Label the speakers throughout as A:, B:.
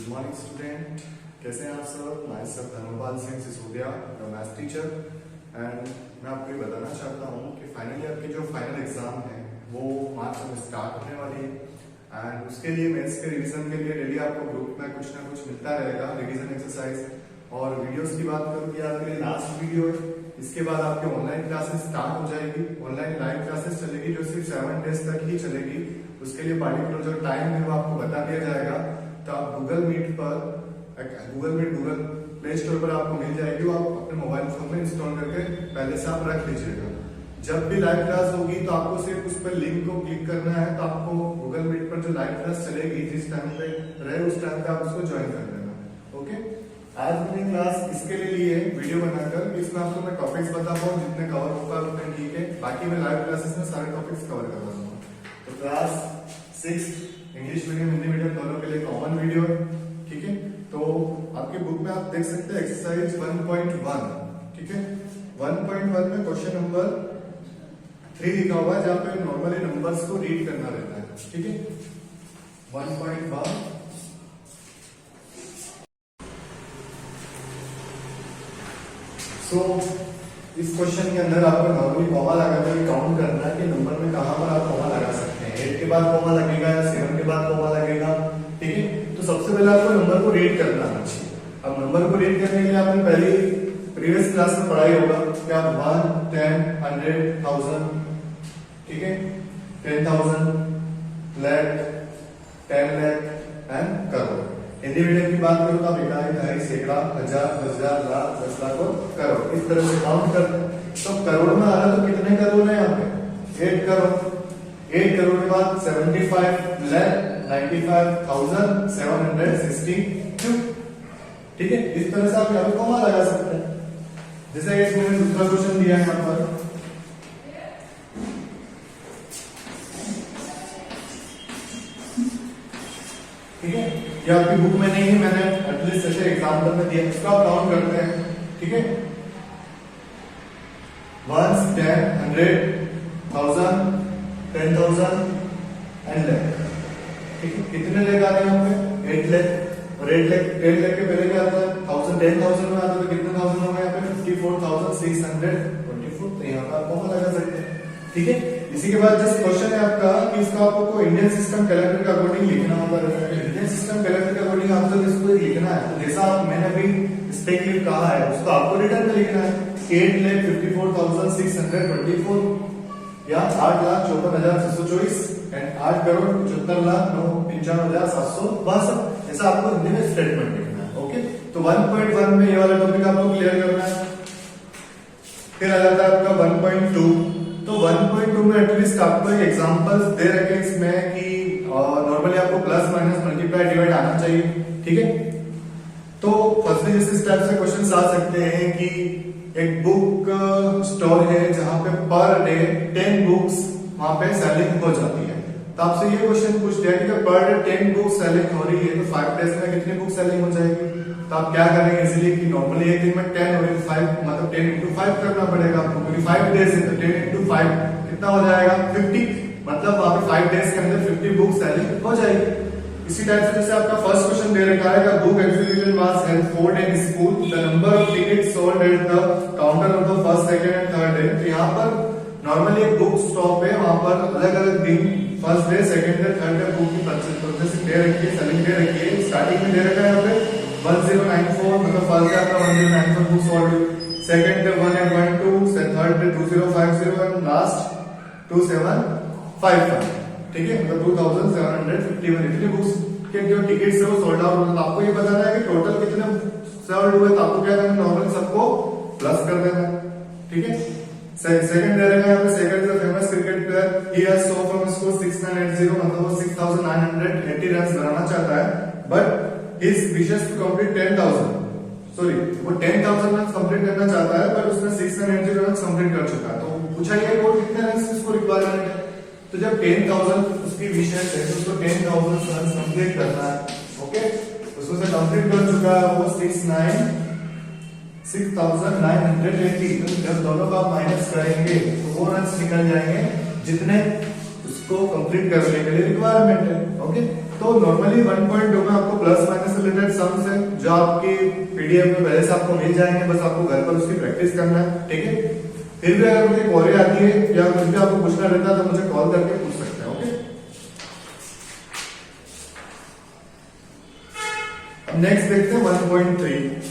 A: Good morning student, कैसे हैं आप सब। मैं सब Dharmpal Singh Sisodia, maths teacher. And मैं आपको ये बताना चाहता हूँ कि फाइनली आपकी जो फाइनल एग्जाम है वो मार्च में स्टार्ट होने वाली है। एंड उसके लिए मैथ्स के रिवीजन के लिए डेली आपको ग्रुप में कुछ ना कुछ मिलता रहेगा, रिवीजन एक्सरसाइज। और वीडियोस की बात करूँ कि आपके लिए लास्ट वीडियो है, इसके बाद आपकी ऑनलाइन क्लासेस स्टार्ट हो जाएगी। ऑनलाइन लाइव क्लासेस चलेगी जो सिर्फ 7 डेज तक ही चलेगी। उसके लिए पार्टिकुलर जो टाइम है वो आपको बता दिया जाएगा। तो आप Google Meet Google Play Store पर आपको मिल जाएगी, वो आप अपने मोबाइल फोन में इंस्टॉल करके पहले से आप रख लीजिएगा। जब भी लाइव क्लास होगी तो आपको सिर्फ उस पर लिंक को क्लिक करना है। तो आपको गूगल मीट पर जो लाइव क्लास चलेगी जिस टाइम पे रहे उस टाइम पे आप उसको ज्वाइन कर लेना। ओके, आज मैंने क्लास इसके लिए ली है वीडियो बनाकर, इसमें आपको मैं टॉपिक्स बता पाऊँ, जितने कवर होगा उतने ठीक है। बाकी मैं लाइव क्लासेस में सारे टॉपिक्स कवर करवा दूंगा। तो class 6 English medium Hindi medium दोनों के लिए कॉमन वीडियो है, ठीक है। तो आपके बुक में आप देख सकते हैं एक्सरसाइज 1.1, ठीक है। 1.1 में क्वेश्चन नंबर 3 लिखा हुआ है, जहां पे नॉर्मली नंबर्स को रीड करना रहता है, ठीक है। 1.1 इस क्वेश्चन के अंदर आपको नॉर्मली कॉमा लगाकर काउंट करना है कि नंबर में कहां पर आप कॉमा लगा सकते हैं। 8 के बाद कॉमा लगेगा या 7 के बाद कॉमा लगेगा, ठीक है। तो सबसे पहले आपको नंबर को रीड करना चाहिए। अब नंबर को रीड करने के लिए आपने पहली प्रीवियस क्लास में पढ़ाई होगा कि आप 1, 10, 100, 1000, ठीक है, 10,000, लाख, 10 लाख एंड करोड़। हिंदी मीडियम की बात करो तो आप इकाई, दहाई, सैकड़ा, हजार, 10,000, लाख, 10 लाख और करोड़, इस तरह से काउंट करते हैं। तो करोड़ में आ रहा तो कितने करोड़ है यहाँ पे? 8 करोड़। 8 करोड़ के बाद 75 लाख 95,762, ठीक है। इस तरह से आप यहाँ पे कॉमा लगा सकते हैं। जैसे इसमें दूसरा क्वेश्चन दिया है यहाँ पर, ठीक है। ये आपकी बुक में नहीं है, मैंने एटलीस्ट ऐसे एग्जाम्पल में दिया। इसको आप काउंट करते हैं, ठीक है। 1, 10, 100, 1000, 10,000 एंड लाख, ठीक है। कितने लेकर आते हैं यहाँ पे? 8 लाख। और 8 लाख 10 लाख के पहले क्या आता है? 10,000 में आता है। तो कितने थाउजेंड हो गए यहाँ पे? 54,624। तो यहाँ पर आप कॉमा लगा सकते हैं, ठीक है। इसी के बाद जस्ट क्वेश्चन है आपका कि इसका आपको इंडियन सिस्टम कैलेंडर के अकॉर्डिंग लिखना होगा। इंडियन सिस्टम कैलेंडर के अकॉर्डिंग आपको इसको लिखना है। तो जैसा मैंने अभी स्पेक्टिव कहा है उसको आपको रिटर्न में लिखना है। 8,54,624 या 8,54,624 एंड 8,75,95,762, ऐसा आपको हिंदी में स्टेटमेंट लिखना है। ओके, तो 1.1 में ये वाला टॉपिक आपको क्लियर करना है। फिर आ जाता है आपका 1.2। तो 1.2 में एटलीस्ट आपको एक एग्जांपल्स दे रखे इसमें कि नॉर्मली आपको प्लस माइनस मल्टीप्लाई डिवाइड आना चाहिए, ठीक है। तो फर्स्टली जैसे इस टाइप से क्वेश्चंस आ सकते हैं कि एक बुक स्टोर है जहां पे पर डे 10 बुक्स वहां पे सेलिंग हो जाती है। तो आपसे ये क्वेश्चन पूछ दिया कि पर डे 10 बुक्स सेलिंग हो रही है तो 5 डेज में कितनी बुक सेलिंग हो जाएगी। तो आप क्या करेंगे इजीली कि नॉर्मली एक दिन में 10 और 5 मतलब 10 into 5 करना पड़ेगा आपको, क्योंकि 5 डेज है तो 10 into 5 कितना हो जाएगा? 50। मतलब वहां पे 5 डेज के अंदर 50 बुक सेलिंग हो जाएगी। इसी टाइप से जैसे आपका फर्स्ट क्वेश्चन दे रखा है book execution was held 4 day in school, the number of tickets sold at the counter of the first, second and third day. तो यहाँ पर नॉर्मली एक बुक स्टॉप है, वहां पर अलग अलग दिन first day, second day, third day book की परचेस दे रखी है, सेलिंग दे रखी है। स्टार्टिंग में दे रखा है यहाँ पे 1094, मतलब फर्स्ट डे आपका 1094 book sold, second day 1812, third day 2050 and last 2755, ठीक है। मतलब 2751 इतने बुक्स के जो टिकट्स है वो सोल्ड आउट। मतलब आपको ये बताना है कि टोटल कितने सोल्ड हुए, तो आपको क्या करना है? नॉर्मल सबको प्लस कर देना, ठीक है। सेकंड दे रखा है यहाँ पे, second is famous cricket player, he has so from score 6980, मतलब वो 6980 रन बनाना चाहता है, but his wishes to complete 10,000, sorry वो 10,000 रन कंप्लीट करना चाहता है पर उसने 6980 रन कंप्लीट कर चुका है। तो पूछा ये और कितने रन इसको रिक्वायरमेंट है। तो जब 10,000 उसकी विशेष है तो उसको 10,000 रन कंप्लीट करना है, ओके। उसको से कंप्लीट कर चुका है वो 6,980। तो जब दोनों का माइनस करेंगे तो वो रन निकल जाएंगे जितने उसको कंप्लीट करने के लिए रिक्वायरमेंट है, ओके। तो नॉर्मली 1.2 में आपको प्लस माइनस रिलेटेड सम्स है जो आपकी पीडीएफ में पहले से आपको मिल जाएंगे, बस आपको घर पर उसकी प्रैक्टिस करना है, ठीक है। फिर भी अगर मुझे क्वेरी आती है या कुछ भी आपको पूछना रहता है तो मुझे कॉल करके पूछ सकते हैं, ओके। अब नेक्स्ट देखते हैं 1.3।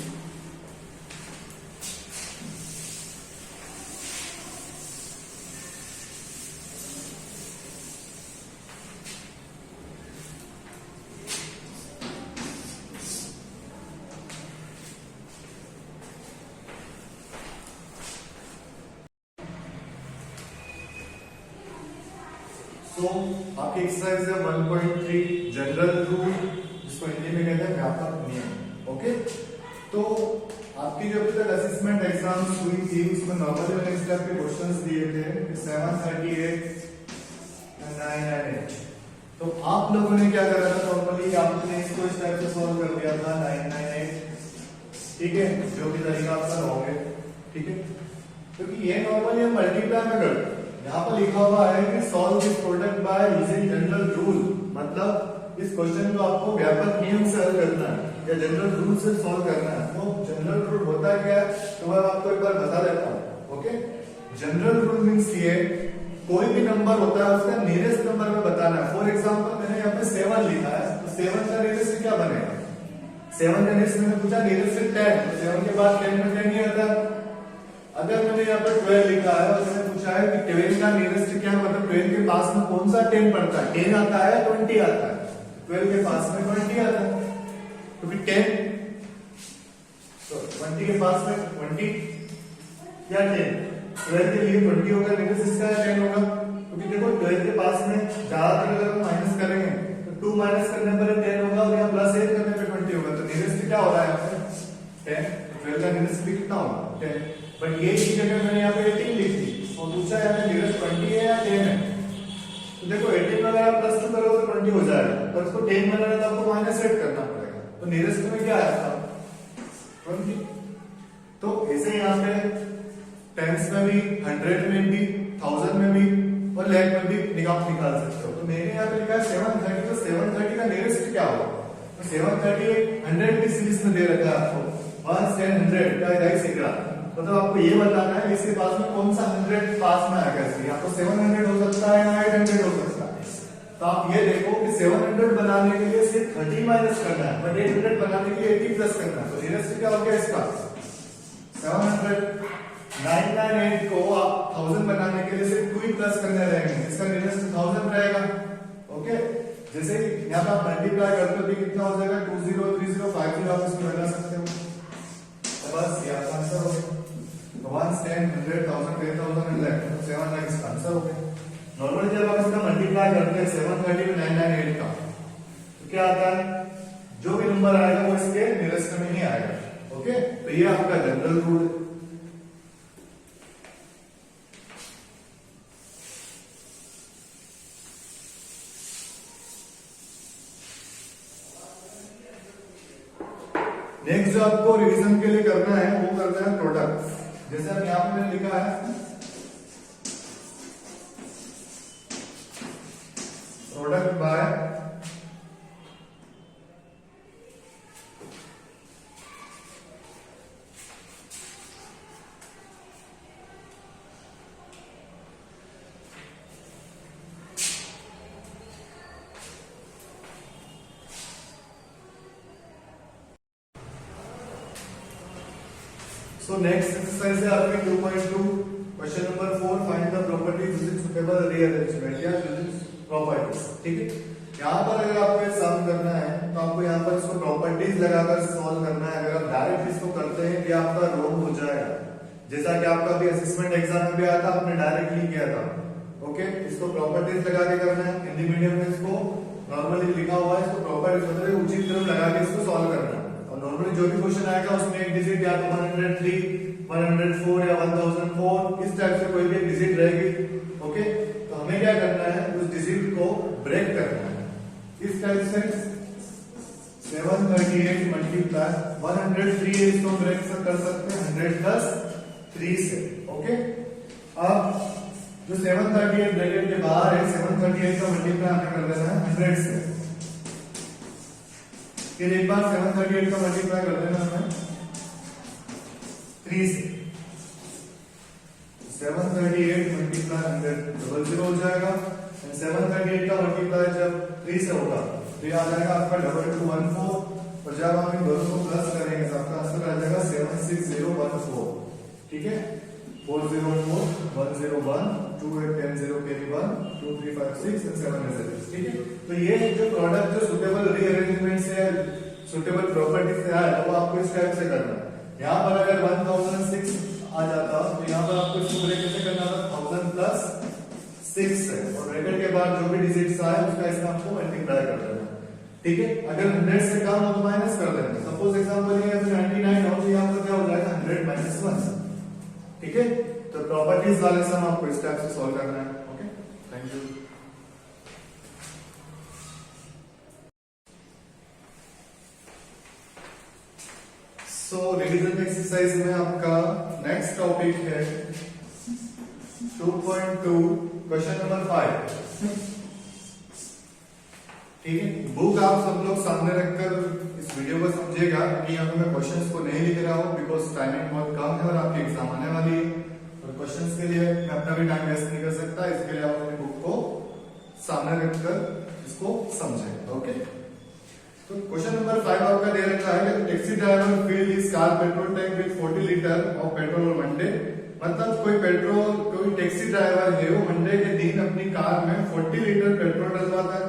A: तो आपकी एक्सरसाइज है 1.3 जनरल रूल, जिसको हिंदी में कहते हैं व्यापक नियम, ओके। तो आपकी जो अभी तक असेसमेंट एग्जाम्स हुई थी उसमें नॉर्मली मैंने इस टाइप के क्वेश्चंस दिए थे 738 एंड 998। तो आप लोगों ने क्या करा था, नॉर्मली आपने इसको इस टाइप से सॉल्व कर दिया था 998, ठीक है, जो भी तरीका आपका रॉन्ग है, ठीक है, क्योंकि ये नॉर्मली हम मल्टीप्लाई में करते हैं। यहाँ पर लिखा हुआ है कि solve this product by using general rule, मतलब इस क्वेश्चन को आपको व्यापक नियम से हल करना है या जनरल रूल से सॉल्व करना है। तो जनरल रूल होता क्या है तो मैं आपको एक बार बता देता हूँ, ओके। जनरल रूल मींस ये कोई भी नंबर होता है उसका नियरेस्ट नंबर में बताना है। फॉर एग्जांपल मैंने यहाँ पे 7 लिखा है, तो 7 का नियरेस्ट क्या बनेगा, 7 का नियरेस्ट मैंने पूछा नियरेस्ट 10, तो 7 के बाद 10 में 10 ही आता है। अगर मैंने यहाँ पर 12 लिखा है और मैंने पूछा है कि 12 का नियरेस्ट क्या है, मतलब 12 के पास में कौन सा 10 पड़ता है, 10 आता है 20 आता है, 12 के पास में 20 आता है, तो फिर 10 तो 20 के पास में 20 या 10, 12 के लिए 20 होगा, नियरेस्ट इसका 10 होगा, क्योंकि देखो 12 के पास में ज्यादातर अगर हम माइनस करेंगे तो 2 माइनस करने पर 10 होगा और यहाँ प्लस 8 करने पर 20 होगा, तो नियरेस्ट क्या हो रहा है यहाँ पे 10, 12 का नियरेस्ट भी कितना होगा 10। बट ये चीज अगर मैंने यहाँ पे 18 लिख दी और पूछा यहाँ पे नियरेस्ट 20 है या 10 है, तो देखो 18 में अगर आप प्लस 2 करोगे तो 20 हो जाएगा, पर इसको 10 बनाना तो आपको माइनस 8 करना पड़ेगा, तो नियरेस्ट में क्या आया था 20। तो ऐसे यहाँ पे टेंस में भी, 100 में भी, 1000 में भी और लाख में भी निकाल सकते हो। तो मैंने यहाँ पे लिखा है 730, तो 730 का नियरेस्ट क्या होगा, तो 730 100 की सीरीज में दे रखा है आपको, 1 10 100 का राइट सीखा, मतलब आपको ये बताना है इसके पास में कौन सा 100 पास में आएगा, इसलिए आपको 700 हो सकता है या 800 हो सकता है। तो आप ये देखो कि 700 बनाने के लिए सिर्फ 30 माइनस करना है, बट 800 बनाने के लिए 80 प्लस करना है, तो नियरेस्ट क्या हो गया इसका 700। 998 को आप 1000 बनाने के लिए सिर्फ 2 ही प्लस करने रहेंगे, इसका नियरेस्ट 1000 रहेगा, ओके। जैसे यहाँ पे आप मल्टीप्लाई करते हो कितना हो जाएगा 203050, आप इसको बना सकते हो, तो बस ये आपका आंसर हो गया। 1 10 100 1000 10,000 एंड लाख, 7 लाख इसका आंसर हो गया। नॉर्मली जब आप इसका मल्टीप्लाई करते हैं 730 में 998 का, तो क्या आता है, जो भी नंबर आएगा वो इसके नियरेस्ट में ही आएगा, ओके। तो ये आपका जनरल रूल है। नेक्स्ट जो आपको रिवीजन के लिए करना है वो करना है प्रोडक्ट। जैसे हम यहां पे मैंने लिखा है product by So next exercise है आपकी 2.2 question number 4 find the properties using suitable rearrangement या यूजिंग प्रॉपर्टीज, ठीक है। यहाँ पर अगर आपको सम करना है तो आपको यहाँ पर इसको प्रॉपर्टीज लगाकर सॉल्व करना है। अगर आप डायरेक्ट इसको करते हैं कि आपका रॉन्ग हो जाएगा, जैसा कि आपका भी असेसमेंट एग्जाम में भी आया था, आपने डायरेक्टली किया था, ओके। इसको प्रॉपर्टीज लगा के करना है, हिंदी मीडियम में इसको नॉर्मली लिखा हुआ है, इसको प्रॉपर्टीज मतलब उचित क्रम लगा के इसको सॉल्व करना है। नॉर्मली जो भी क्वेश्चन आएगा उसमें एक डिजिट या तो 103 104 या 1004 इस टाइप से कोई भी एक डिजिट रहेगी, ओके। तो हमें क्या करना है, उस डिजिट को ब्रेक करना है। इस टाइप से 738 मल्टीप्लाई 103 इसको ब्रेक कर सकते हैं 100 प्लस 3 से, ओके। अब जो 738 ब्रैकेट के बाहर है 738 का मल्टीप्लाई हमें कर देना है 100 से, फिर एक बार 738 का मल्टीप्लाई कर देना हमें 3 से, 738 मल्टीप्लाई 100 0 हो जाएगा। 738 का मल्टीप्लाई जब 3 से होगा तो ये आ जाएगा आपका 2214, और जब हम इन दोनों को प्लस करेंगे तो आपका आंसर आ जाएगा 76014। ठीक है, 404 101 2810 carry 1 2 3 5 6 and 7 is 6। ठीक है, तो ये जो प्रोडक्ट जो सुटेबल रीअरेंजमेंट से सुटेबल प्रॉपर्टी से आया वो आपको इस टाइप से करना है। यहाँ पर अगर 1006 आ जाता तो यहाँ पर आपको इसको ब्रेक कैसे करना था, 1000 प्लस 6 है, और ब्रैकेट के बाद जो भी डिजिट्स आए उसका इसमें आपको मल्टीप्लाई कर देना। ठीक है, अगर 100 से कम हो तो माइनस कर देना। सपोज एग्जांपल ये 99 हो तो यहाँ पर क्या हो जाएगा 100 माइनस 1। ठीक है, तो प्रॉपर्टीज वाले सम आपको इस टाइप से सॉल्व करना है। Okay, thank you. So revision exercise में आपका नेक्स्ट टॉपिक है 2.2 क्वेश्चन नंबर 5। ठीक है, बुक आप सब लोग सामने रखकर इस वीडियो को समझिएगा, क्योंकि यहाँ पे मैं क्वेश्चंस को नहीं लिख रहा हूँ बिकॉज टाइमिंग बहुत कम है और आपकी एग्जाम आने वाली है, और क्वेश्चंस के लिए मैं अपना भी टाइम वेस्ट नहीं कर सकता। इसके लिए आप अपनी बुक को सामने रखकर इसको समझें। ओके, तो क्वेश्चन नंबर 5 आपका दे रखा है कि taxi driver field his car petrol tank with 40 litre of petrol on Monday. मतलब कोई टैक्सी ड्राइवर है वो मंडे के दिन अपनी कार में 40 लीटर पेट्रोल डलवाता है।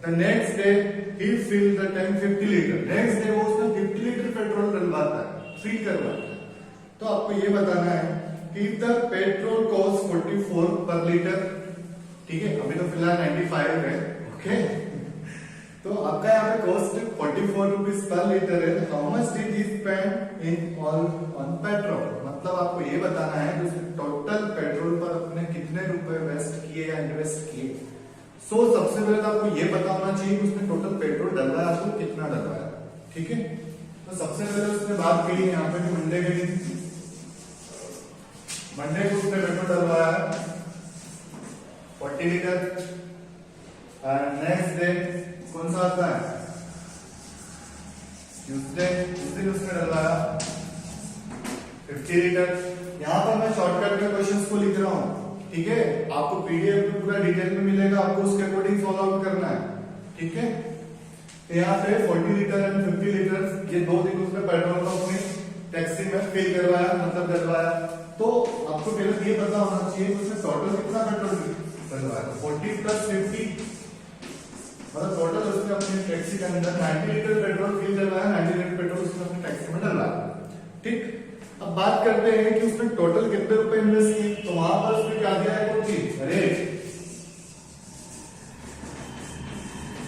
A: The next day he filled the tank 50 litre. Next day वो उसमें 50 लीटर पेट्रोल डलवाता है, फिल करवाता है। तो आपको ये बताना है कि द पेट्रोल कॉस्ट 44 पर लीटर। ठीक है, अभी तो फिलहाल 95 है। ओके, तो आपका यहाँ पे कॉस्ट 44 रुपीज पर लीटर है। How much did he spend in all on petrol. मतलब आपको ये बताना है कि उसने टोटल पेट्रोल पर अपने कितने रुपए वेस्ट किए या इन्वेस्ट किए। सबसे पहले तो आपको ये पता होना चाहिए कि उसने टोटल पेट्रोल डलवाया तो कितना डलवाया। ठीक है, तो सबसे पहले उसने बात की है यहाँ पे मंडे के दिन, मंडे को उसने पेट्रोल डलवाया 40 लीटर। एंड नेक्स्ट डे कौन सा आता है, ट्यूसडे, उस दिन उसने डलवाया 50 लीटर। यहाँ पर मैं शॉर्टकट में क्वेश्चंस को लिख रहा हूँ। ठीक है, आपको पीडीएफ में पूरा डिटेल में मिलेगा, आपको उसके अकॉर्डिंग फॉलो आउट करना है। ठीक है, तो यहाँ पे 40 लीटर एंड 50 लीटर ये 2 दिन उसने पेट्रोल को अपनी टैक्सी में फिल करवाया, मतलब डलवाया। तो आपको पहले ये पता होना चाहिए कि उसने टोटल कितना पेट्रोल डलवाया। 40 प्लस 50 मतलब टोटल उसने अपनी टैक्सी के अंदर 90 लीटर पेट्रोल फिल करवाया, 90 लीटर पेट्रोल उसने अपनी टैक्सी में डलवाया। ठीक, अब बात करते हैं कि उसने टोटल कितने रुपए इन्वेस्ट किए। तो वहां पर उसने क्या दिया है, कुछ रेट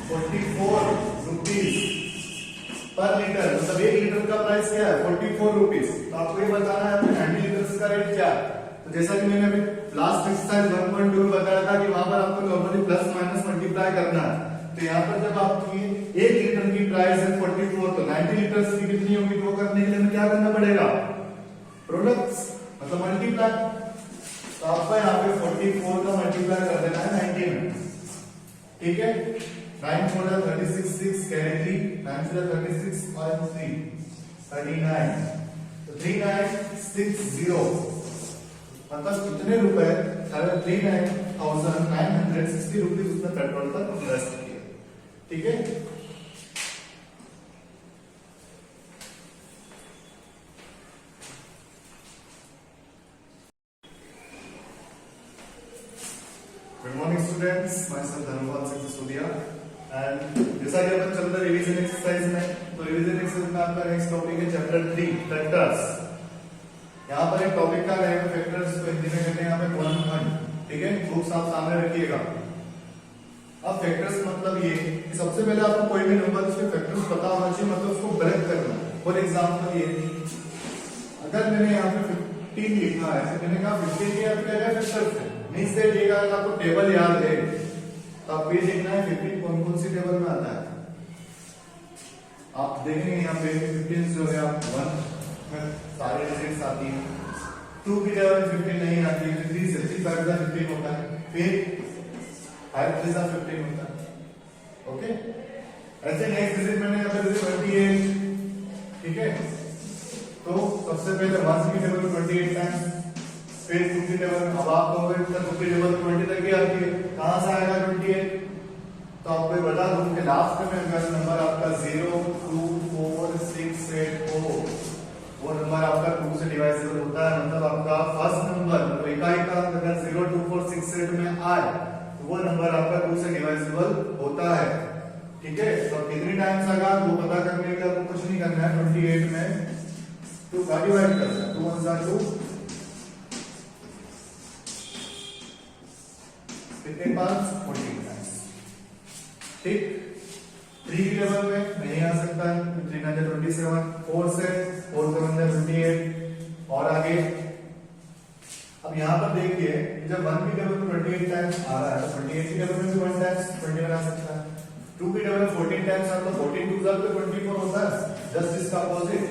A: 44 रुपीज पर लीटर। मतलब 1 लीटर का प्राइस क्या है 44 रुपीज। तो आपको ये बताना है 90 लीटर का रेट क्या है। तो जैसा कि मैंने अभी लास्ट एक्सरसाइज 1.2 में बताया था कि वहां पर आपको नॉर्मली प्लस माइनस मल्टीप्लाई करना है। तो यहाँ पर जब आपकी 1 लीटर की प्राइस है 44 तो 90 लीटर की कितनी होगी, तो करने के लिए हमें क्या करना पड़ेगा, प्रोडक्ट्स मतलब मल्टीप्लाई। तो आपका यहाँ पे 44 का मल्टीप्लाई कर देना है 90 में। ठीक है, 9 4 36 6 कैरी 3 9 4 36 5 3 39 तो 3960 मतलब कितने रुपए 39,960 रुपीज उसने पेट्रोल पर इन्वेस्ट किया। ठीक है, good morning students, myself Dharmpal Singh Sisodia. And जैसा कि अपन चल रहे रिवीजन एक्सरसाइज में, तो रिवीजन एक्सरसाइज में आपका नेक्स्ट टॉपिक है चैप्टर 3 फैक्टर्स। यहाँ पर एक टॉपिक का नाम है फैक्टर्स, को हिंदी में कहते हैं यहाँ पे गुणनखंड। ठीक है, बुक्स आप सामने रखिएगा। अब फैक्टर्स मतलब ये कि सबसे पहले आपको कोई भी नंबर उसके फैक्टर्स पता होना चाहिए, मतलब उसको ब्रेक करना। फॉर एग्जांपल ये अगर मैंने यहाँ पे 15 लिखा है, मैंने कहा 15 के यहाँ पे क्या फैक्टर्स है, मींस दैट ये अगर आपको टेबल याद है तो आप ये देखना है 15 कौन कौन सी टेबल में आता है। आप देखेंगे यहाँ पे 15 जो है आप 1 में सारे डिजिट्स आती हैं, 2 की टेबल में 15 नहीं आती है, 3 से 3 5 का 15 होता है, फिर 5 3 का 15 होता है। ओके, ऐसे नेक्स्ट डिजिट मैंने यहाँ पे 28, ठीक है। तो सबसे पहले 1 की टेबल में 28 टाइम्स, फिर 2 की टेबल में, अब आप कहोगे सर 2 की टेबल 20 तक ही आती है, कहां से आएगा 28? तो आपको ये बता दूं कि लास्ट में अगर नंबर आपका 0 2 4 6 8 हो, वो नंबर आपका 2 से डिवाइजेबल होता है, मतलब आपका फर्स्ट नंबर मतलब इकाई का अगर 0 2 4 6 8 में आए तो वो नंबर आपका 2 से डिवाइजेबल होता है, ठीक है। तो कितनी टाइम्स आएगा वो पता करने के लिए आपको कुछ नहीं करना है, 28 में 2 का डिवाइड करना है, 2 1 2, कितने पास 14 टाइम्स, ठीक। 3 की टेबल में नहीं आ सकता है, 3 27, 4 से 4 7 28 और आगे। अब यहाँ पर देखिए जब 1 की टेबल में 28 टाइम्स आ रहा है तो 28 की टेबल में भी 1 टाइम्स 21 आ सकता है। 2 की टेबल में 14 टाइम्स आता है तो 14 2 पे 24 होता है, जस्ट इसका अपोजिट।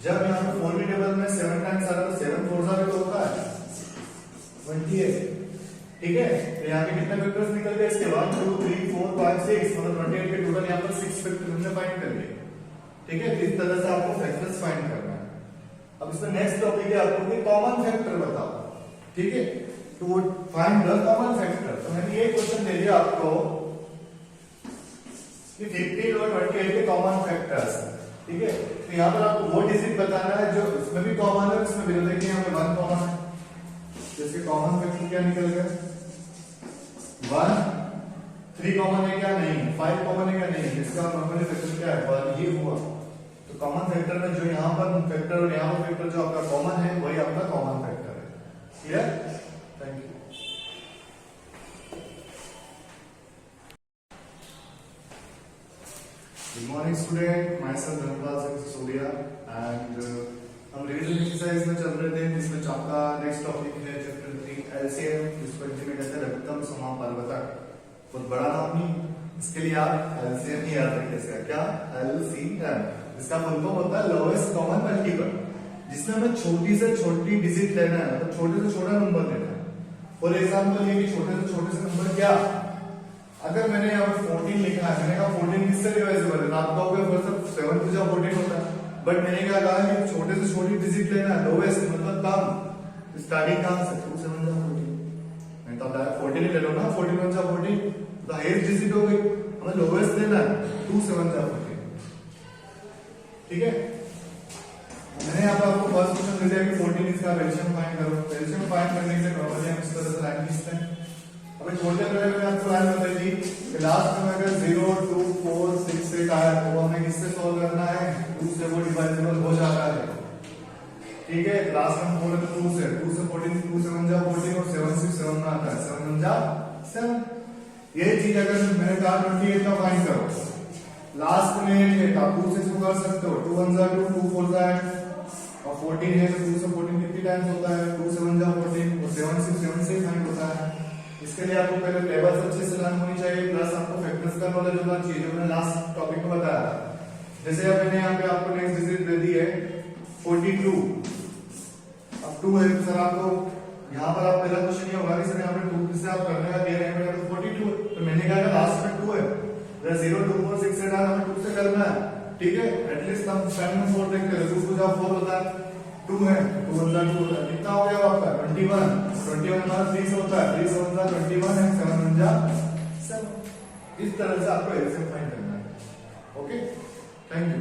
A: जब यहाँ पे 4 की टेबल में 7 टाइम्स आ रहा है तो 7 4 पे तो होता है 28, ठीक है। तो यहाँ पे कितने फैक्टर्स निकल गए इसके? 1 2 3 4 5 6, मतलब 28 के टोटल यहाँ पर 6 फैक्टर हमने फाइंड कर लिए, ठीक है। इस तरह से आपको फैक्टर्स फाइंड करना है। अब इसमें नेक्स्ट टॉपिक है आपको कि कॉमन फैक्टर बताओ, ठीक है। तो फाइंड द कॉमन फैक्टर। तो मैंने ये क्वेश्चन दे दिया आपको कि 15 और 28 के कॉमन फैक्टर्स, ठीक है। तो यहाँ पर आपको वो डिजिट बताना है जो इसमें भी कॉमन है, इसमें भी। देखिए यहाँ पे 1 कॉमन है, जैसे कॉमन फैक्टर क्या निकल गया 1, 3 कॉमन है क्या? नहीं। 5 कॉमन है क्या? नहीं। इसका नॉर्मली फैक्टर क्या है? 1 ये हुआ। तो कॉमन फैक्टर में जो यहाँ पर फैक्टर और यहाँ पर फैक्टर जो आपका कॉमन है वही आपका कॉमन फैक्टर है। Clear? Thank you. Good morning student, my self Dhanpal Singh Sisodia and हम रिवीजन एक्सरसाइज में चल रहे थे जिसमें आपका नेक्स्ट टॉपिक है चैप्टर 3 एलसीएम, जिसको हिंदी में कहते हैं लघुत्तम समापवर्तक। बहुत बड़ा नाम नहीं, इसके लिए आप एलसीएम ही याद रखिए। इसका क्या? एलसीएम। इसका फुल फॉर्म होता है लोएस्ट कॉमन मल्टीपल, जिसमें हमें छोटी से छोटी डिजिट लेना है, मतलब छोटे से छोटा नंबर लेना है। फॉर एग्जांपल ये कि छोटे से नंबर क्या, अगर मैंने यहाँ पर 14 लिखा है, मैंने कहा 14 किससे डिवाइजेबल है? आप कहोगे फिर 7 से 14 होता है, बट मैंने क्या कहा कि छोटे से छोटी डिजिट लेना है, लोएस्ट मतलब कम, स्टार्टिंग कहां से? 2 7 14। मैं तो बताया 14 ही ले लो ना, 14 1 14 तो हाईएस्ट डिजिट हो गई, हमें लोएस्ट लेना है 2 7 14, ठीक है। मैंने यहाँ पर आपको फर्स्ट क्वेश्चन दे दिया कि 14 इसका एलसीएम फाइंड करो। एलसीएम फाइंड करने के लिए नॉर्मली हम इस तरह से लाइन खींचते हैं। अभी छोटे पहले मैंने आपको लाइन बताई थी कि लास्ट में अगर 0 2 4 6 8 आया तो हमें किससे सॉल्व करना है? 2 से वो डिवाइजेबल हो जाता है, ठीक है। लास्ट में 4 है तो 2 से 14 2 7 जा 14 और 7 6 7 में आता है, 7 1 जा 7। ये चीज अगर मैंने कहा 28 का फाइंड करो, लास्ट में ये था 2 से शुरू कर सकते हो, 2 1 जा 2 2 4 जा 8 और 14 है तो 2 से 14 कितनी टाइम्स होता है? 2 7 जा 14 और 7 6 7 से फाइंड होता है। इसके लिए आपको पहले टेबल्स अच्छे से लर्न होनी चाहिए, प्लस आपको फैक्टर्स का नॉलेज होना चाहिए, जो मैंने लास्ट टॉपिक में बताया। जैसे अब मैंने यहाँ पे आपको नेक्स्ट डिजिट दे दी है 42, अब 2 है सर, आपको यहाँ पर आप पहला क्वेश्चन ये होगा कि सर यहाँ पे 2 से आप करने का दे रहे हैं तो 42, तो मैंने कहा लास्ट में 2 है, 0 2 4 6 8 हमें 2 से करना है, ठीक है। एटलीस्ट हम स्टैंड में 4 देखते हैं, 2 2 जा 4 होता है, 2 है 2 1 जा 2 होता है, कितना हो गया आपका 21 हमारा 3 से होता है, 3 7 जा 21 है, 7 1 जा 7। इस तरह से आपको एलसीएम फाइंड करना है। Okay, thank you.